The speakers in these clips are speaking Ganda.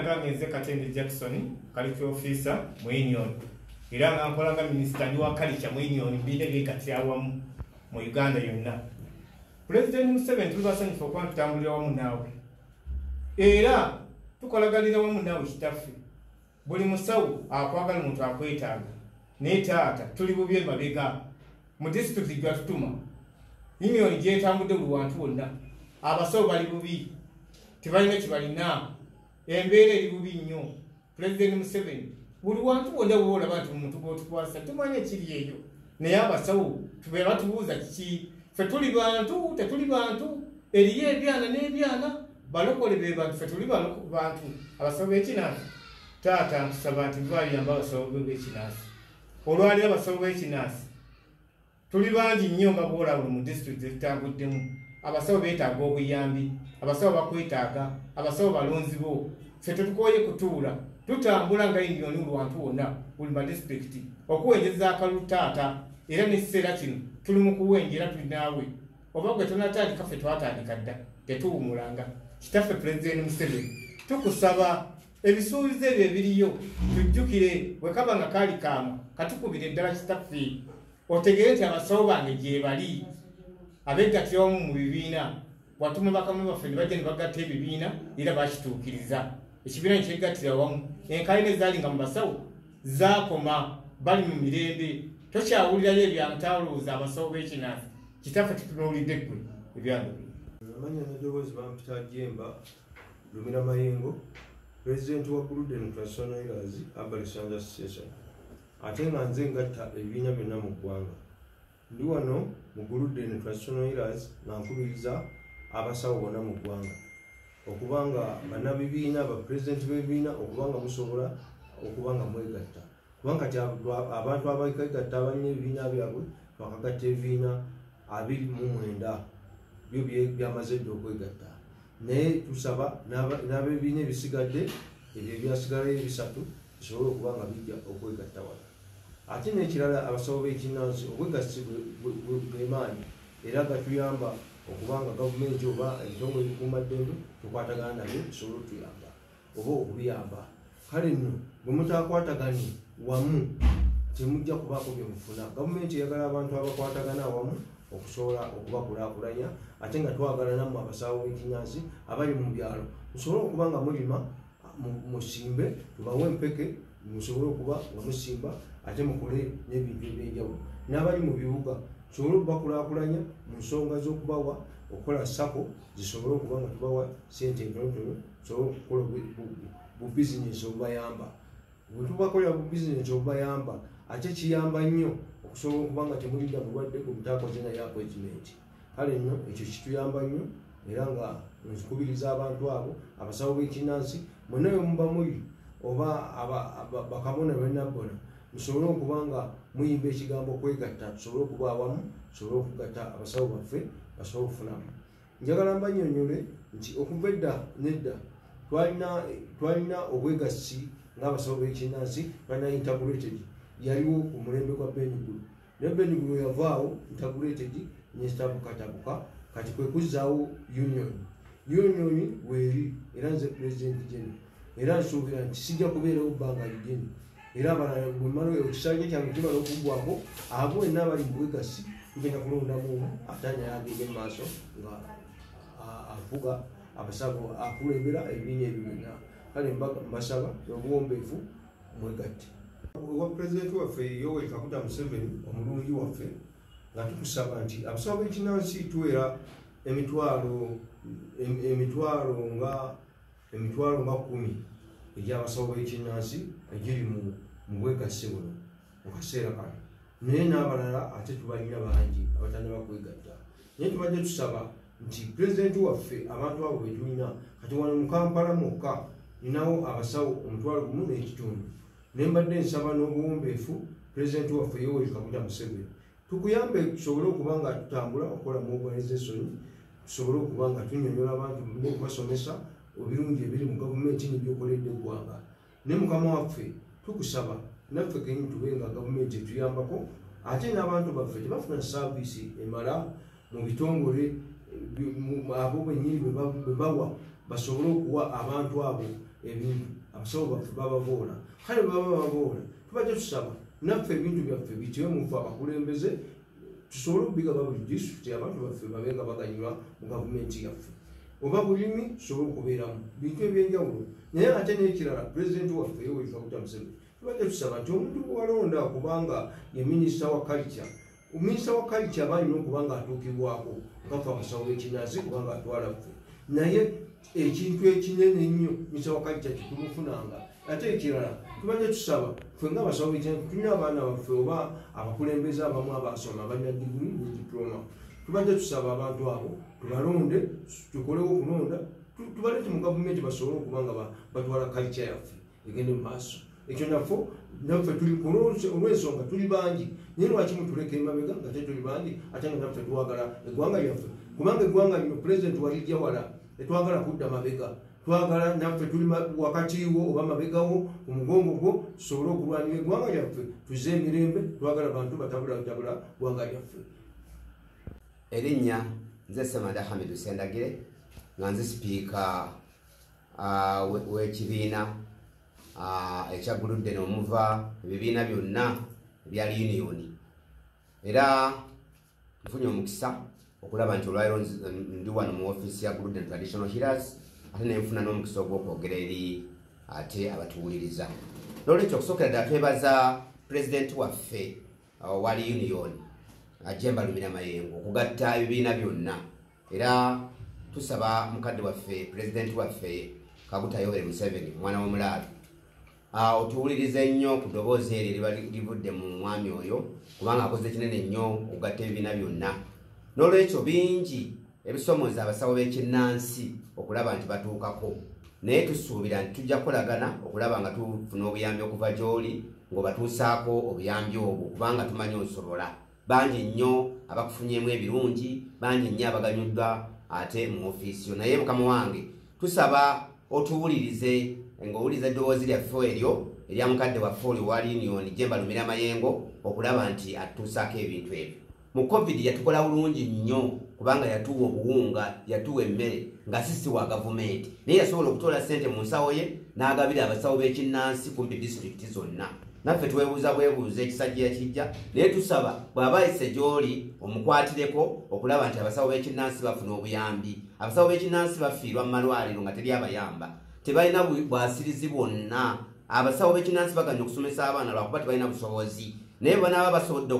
nga ngenze Katende Jackson Culture Officer mu Union era nga nkola nga Minister wa Culture mu Union mbine bikati awamu mu Uganda yonna. President Museveni tulibasanyufu okuba tutambulira wamu naawe era tukolagalira wamu naawe kitaffe. Buli musawo akwagala omuntu akwetaaga naye taata tuli bubi emabega mu district gyatutuma Union gyetambudde buli wantu wonna abasawo bali bubi tebalina kibalina embeera eri bubi nnyo. President Museveni buli wantu wonna bwolaba nti omuntu gwotukwasa tumanye kiri eyo naye abasawo tube batubuuza kiki ffe tuli bantu tetuli bantu eriyo ebyana n'ebyana balokole be bantu ffe tuli bantu abasawo b'ekinaasi. Taata ntusaba nti twayamba abasawo b'ekinaasi olwali abasawo b'ekinaasi tuli bangi nnyo nga bwolaba mu district ezitambuddemu. Abasawo beetaaga obuyambi, abasawo bakwetaaga, abasawo balonzi bo. Ffe tetukoye kutuula tutambula nga Union lwantu wonna buli ma district okuwenjeza akalulu taata era n'ekiseera kino tuli mu kuwenjera tulinaawe oba gwe tonatandika ffe twatandika dda tetuwumulanga. Kitaffe President Museveni tukusaba ebisuubizo ebyo ebiriyo tujjukire bwe kaba nga kaali kaamu katukubire eddala kitaffe otegere nti abasawo bange gye bali abegattira wamu mu bibiina watuma bakamu baffe ne bajja ne bagatta ebibiina era bakituukiriza. Ekibiina ne kyegattira wamu enkaayana ezaali nga mu basawo zaakoma bali mu mirembe. Tokyawulirayo ebyantaalowooza abasawo b'ekinaasi kitaffe tutunuulidde ggwe ebyange. Amanya n'eddoboozi bampita Jemba Lumira Mayengo President wa Buluden Traditional Healers Abolition Association ate nga nze ngatta ebibiina byonna mu ggwanga. Ndi wano mu Buluden Traditional Healers nga nkubiriza abasawo bonna mu ggwanga okuba nga bannabibiina bapulezidenti b'ebibiina okuba nga musobola okuba nga mwegatta kubanga kati abantu abegatta abalina ebibiina byabwe twakagatta ebibiina 29 byo byamaze dda okwegatta naye tusaba n'abebibiina ebisigadde ebyo ebyasigalayo ebisatu bisobole okuba nga bijja okwegatta wala. Ate n'ekirala abasawo b'ekinnansi obwegassi bw'emaanyi era gatuyamba okuba nga gavumenti oba ebitongole ebikuumaddembe tukwatagana nabyo bisobole otuyamba oba okubiyamba. Kale nno bwe mutaakwataganye wamu temujja kubaako bye mufuna. Gavumenti eyagala abantu abakwatagana awamu okusobola okubakulaakulanya ate nga twagala nammwe abasawo b'ekinnansi abali mu byalo musobole okuba nga mulima musimbe tubawe empeke musobole okuba nga musimba ate mukole n'ebintu eby'enjawulo. N'abali mu bibuga tusobole okubakulaakulanya mu nsonga z'okubawa okukola sako zisobole okuba nga tubawa ssente entonotono tusobole okukola bu bizinesi obubayamba. Bwe tubakolera bu bizinesi obubayamba ate kiyamba nnyo okusobola okuba nga temulidda mulwadde gwe mutaakoze naye appointment. Kale nno ekyo kituyamba nnyo era nga nzikubiriza abantu abo abasawo b'ekinnansi mwenna we muba muli oba bakamona benabbona musobole okuba nga muyimba ekigambo kwegatta tusobole okuba awamu tusobole okugatta abasawo baffe basobole okufunamu. Njagala mbannyonnyole nti okuva edda nedda twalina obwegassi ng'abasawo b'ekinnansi twalina integrated yaliwo ku mulembe gwa Benigulu ne Benigulu yavaawo integrated nestabukatabuka kati kwe kuzzaawo union weeri era nze President General era nsuubira nti sijja kubeerawo bbanga lidini era abalala bwemala ekisanja kyange kimala okuggwako abo enna abali mu bwegassi tugenda kulondamu atanya agende mu maaso nga avuga abasawo akulembera ebibiina ebyo byonna. Kale mbasaba obuwombeefu mwegatte. Owa Pulezidenti waffe Yoweri Kaguta Museveni omulungi waffe nga tukusaba nti abasawo b'ekinnansi tuweera emitwalo nga 10 egy'abasawo b'ekinnansi egiri mu bwegassi buno mu kaseera kano naye n'abalala ate tubalina bangi abatannaba kwegatta. Naye tubadde tusaba nti Pulezidenti waffe abantu abo be tulina kati wano mu Kampala mwokka ninawo abasawo 1.5 ne mbadde nsaba n'obuwombeefu Pulezidenti waffe Yoweri Kaguta Museveni tukuyambe tusobole okuba nga tutambula okukola mobilization tusobole okuba nga tunnyonnyola abantu n'okubasomesa ebirungi ebiri mu gavumenti n'ebyokoledde eggwanga. Ne mukama waffe tukusaba naffe kenyi tube nga gavumenti etuyambako ate n'abantu baffe tebafuna saaviisi emala mu bitongole abo bennyini bwe bawa basobole okuwa abantu abo ebintu abasawo baffe bababoola kale baba baboola tubajja tusaba naffe ebintu byaffe bitiwe mufe abakulembeze tusobole okubigaba buli disitulikiti abantu baffe babenga baganyulwa mu gavumenti yaffe oba bulimi tusobole okubeeramu bintu ebyenjawulo naye ate n'ekirala pulezidenti waffe Yoweri Kaguta Museveni tubajja tusaba nti omuntu bwewalonda kubanga ye minisita wa culture ominisita wa culture abalina okubanga atuukibwako ngafe abasawo b'ekinansi kubanga atwala ffe naye ekintu ekinene ennyo minisita wa culture kitumufunanga ate ekirala tubajja tusaba ffe ng'abasawo b'ekinansi tulina abaana baffe oba abakulembeze abamu abasoma balina diguli ne diploma tubajja tusaba abantu abo tubalonde tukolewo okulonda tubaleete mu gavumenti basobole okubanga batwala culture yaffe egende mu maaso ekyo naffe tuli olw'ensonga tuli bangi naye lwaki mutuleka emabega nga te tuli bangi ate nga naffe twagala eggwanga lyaffe kubanga eggwanga lino pulezidenti walijja wala tetwagala kudda mabega twagala naffe tuli wakatiwo oba mabegawo ku mugongo gwo tusobole okulwanira eggwanga lyaffe tuzze emirembe twagala bantu batabulatabula ggwanga lyaffe. Erinnya nze Ssemanda Hamidu Sendagire nga nze sipiika w'ekibiina ekya Guludden omuva ebibiina byonna ebya Union era nfunye omukisa okulaba nti olwaliro ndi wano mu ofiisi ya Guludden Traditional Healers ate nenfuna n'omukisa ogw'okwogera eri ate abatuwuliriza. N'olwekyo okusookera ddala twebaza pulezidenti waffe wa Union Jemba Lumira Mayengo okugatta ebibiina byonna era tusaba mukadde waffe pulezidenti waffe Kaguta Yoweri Museveni mwana w'omulaalo otuwulirize nnyo ku ddoboozi eryo liba livudde mu mwami oyo kubanga akoze kinene nnyo okugatta ebibiina byonna. N'olwekyo bingi ebisomoza abasawo b'ekinnansi okulaba nti batuukako naye tusuubira nti tujja kukolagana okulaba nga tufuna obuyambi okuva gy'oli ng'obatuusaako obuyambi obwo kubanga tumanyi osobola bangi nnyo abakufunyemu ebirungi bangi nnyo abaganyuddwa ate mu ofiisi yo naye mukama wange tusaba otuwulirize ng'owuliriza eddoboozi lyaffe eryo erya mukadde waffe oli wa Union Jemba Lumira Mayengo okulaba nti atuusaako ebintu ebyo. Mu COVID yatukola bulungi nnyo kubanga yatuwa obuwunga yatuwa emmere nga sisi wa gavumenti naye yasobola okutoola ssente mu nsawo ye n'agabira abasawo b'ekinnansi kumpi disitulikiti zonna. Naffe twebuuza bwebuuza ekisajja yakijja naye tusaba bw'aba ayise gy'oli omukwatireko okulaba nti abasawo b'ekinnansi bafuna obuyambi. Abasawo b'ekinnansi bafiirwa mu malwaliro nga teri abayamba tebalina bwasirizi bwonna. Abasawo b'ekinnansi baganya okusomesa abaana lwakuba tebalina busobozi naye banaaba basobodde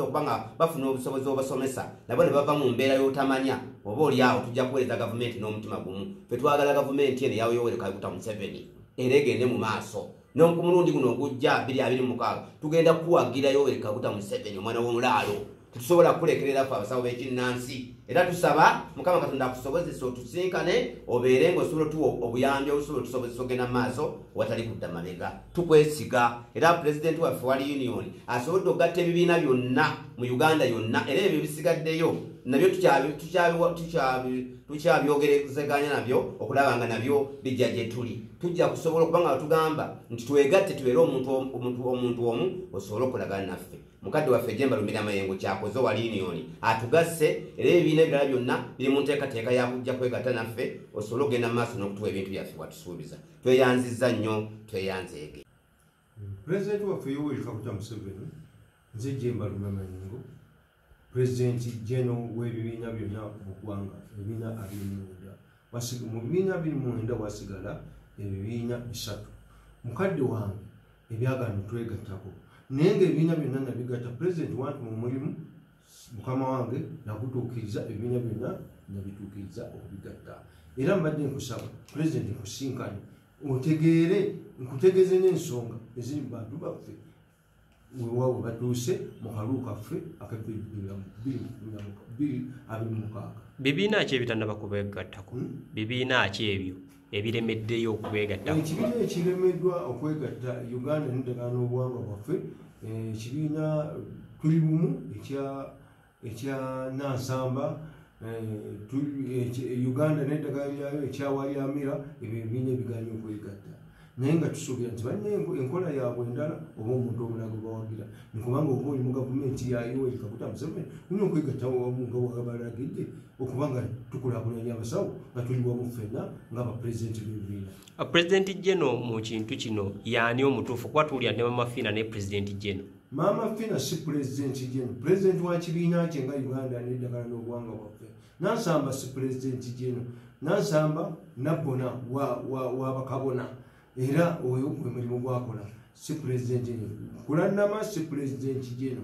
okuba nga bafuna obusobozi obasomesa nabo ne bava mu mbeera y'otamanya oba oli awo tujja kuweereza gavumenti n'omutima gumu. Ffe twagala gavumenti eno eya Yoweri Kaguta Museveni era egende mu maaso ku mulundi guno ogujja 2026 tugenda kuwagira Yoweri Kaguta Museveni omwana w'omulaalo tetusobola kulekerera ffe abasawo b'ekinnansi era tusaba Mukama Katonda akusobozesa otusinkane obeere ng'osobola otuwa obuyambi obusobola otusobozesa ogenda mu maaso watali kudda mabega. Tukwesiga era pulezidenti waffe wa Union asobodde okugatta ebibiina byonna mu Uganda yonna era ebyo bisigaddeyo nabyo tukyabyogerezeganya nabyo okulaba nga nabyo bijja gye tuli. Tujja kusobola okubanga batugamba nti twegatte tubeere omuntu omu osobole okulagana naffe. Mukadde waffe Jemba Lumira Mayengo kyakoze wa Union atugase era ebibiina ebirala byonna biri mu nteekateeka yakujja kwegatta naffe osobole okugenda mu maaso n'okutuwa ebintu byaffe watusuubiza. Tweyanzizza nnyo tweyanzeege. Pulezidenti waffe Yoweri Kaguta Museveni nze Jemba Lumira Mayengo pulezidenti jeno w'ebibiina byonna mu ggwanga ebibiina 29 mu bibiina 29 wasigala ebibiina 3 mukadde wange ebyagano twegattako naye ng'ebibiina byonna nabigatta pulezidenti wantu mu mulimu mukama wange nakutuukiriza ebibiina byonna nabituukiriza okubigatta era mbadde nkusaba pulezidenti nkusinkane otegeere nkutegeeze n'ensonga eziri mu bantu baffe wewawe batuuse mu kalulu kaffe aka2026. Bibiina ki ebitannaba kubegattako? Bibiina ki ebyo ebiremeddeyo okwegattako? Ekibiina ekiremeddwa okwegatta Uganda n'endagaano n'obuwangwa bwaffe ekibiina tuli bumu ekya Nansamba Uganda n'eddagala lyayo ekyawalyamira ebyo ebibiina ebiganye okwegatta naye nga tusuubira nti balina enkola yaabwe endala oba omuntu omulala gwe bawagira nikubanga oba oli mu gavumenti ya Yoweri Kaguta Museveni tulina okwegattawo wamu nga wagabalagidde okuba nga tukulaakulanya abasawo nga tuli wamu ffenna ng'abapulezidenti b'ebibiina. Pulezidenti Jeno mu kintu kino y'ani omutuufu kuba tuwulira ne Mama Fina ne Pulezidenti Jeno? Mama Fina si pulezidenti Jeno, pulezidenti wa kibiina kye nga Uganda n'eddagala n'obuwangwa bwaffe. Nansamba si pulezidenti Jeno, Nansamba nabbona wa bakabona era oyo gwe mulimu gwakola si pulezidenti Jeno. Kulannama si pulezidenti Jeno,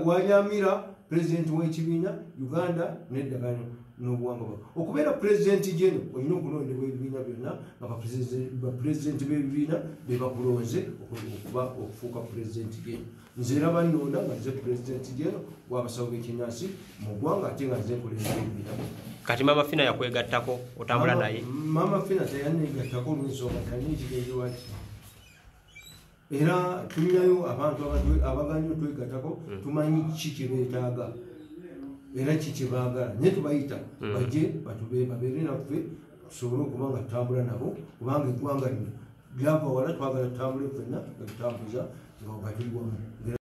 wanyamira pulezidenti w'ekibiina Uganda n'eddagala n'obuwangwa bwaffe. Okubeera pulezidenti Jeno olina okulondebwa ebibiina byonna nga bapulezidenti b'ebibiina be bakulonze okuba okufuuka pulezidenti Jeno. Nze era bannonda nga nze pulezidenti Jeno w'abasawo b'ekinnansi mu ggwanga ate nga nze nkulembera ebibiina. Kati Mama Fina yakwegattako otambula naye? Mama Fina teyanneegattako olw'ensonga talina ekigendererwa ki. Era tulinayo abantu abaganya otwegattako tumanyi ki kye beetaaga era ki kye baagala naye tubayita bajje babeere naffe tusobole okuba nga tutambula nabo kubanga eggwanga lino lyava wala twagala tutambule ffenna nga tutambuza nga tuli wamu.